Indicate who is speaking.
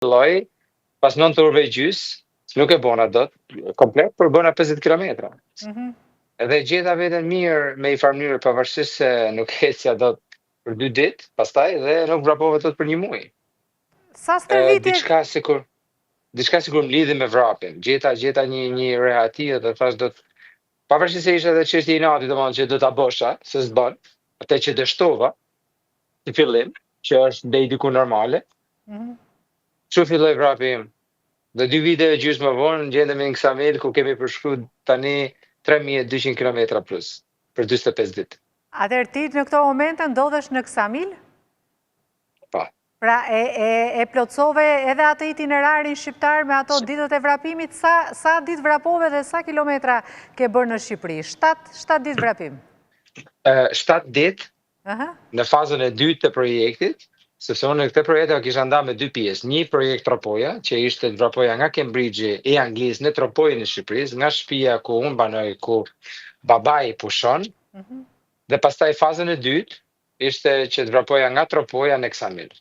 Speaker 1: filloj, pas 9 orëve gjys, nuk e bona dot, komplet, por bëna 50 kilometra. Edhe gjeta veten mirë me i farë mënyrë, pavarësisht se nuk hecja dot për 2 ditë, pastaj dhe nuk vrapova dot për 1 muaj.
Speaker 2: Sa stërvitje?
Speaker 1: Diçka sikur më lidhi me vrapjen. Gjeta një rehati dhe thash dot, pavarësisht se ishte edhe çështje e inatit, domethënë që do ta bosha, se s'bën, atë që dështova në fillim, që është deri diku normale. Kështu filloi vrapi im. Dhe 2 vite e gjysmë më vonë gjendemi në Ksamil ku kemi përshkruar tani 3200 km plus për 45 ditë.
Speaker 2: Atëherë ti në këto momente ndodhesh në Ksamil?
Speaker 1: Po.
Speaker 2: Pra e plotsove edhe atë itinerarin shqiptar me ato ditët e vrapimit, sa ditë vrapove dhe sa kilometra ke bërë në Shqipëri? 7 ditë vrapim?
Speaker 1: 7 ditë në fazën e dytë të projektit, sepse unë në këtë projekt e kisha ndarë me 2 pjesë. Një projekt Tropoja, që ishte të vrapoja nga Cambridge e Anglisë në Tropojën e Shqipërisë, nga shtëpia ku unë banoj, ku babai pushon, dhe pastaj fazën e dytë ishte që të vrapoja nga Tropoja në Ksamil.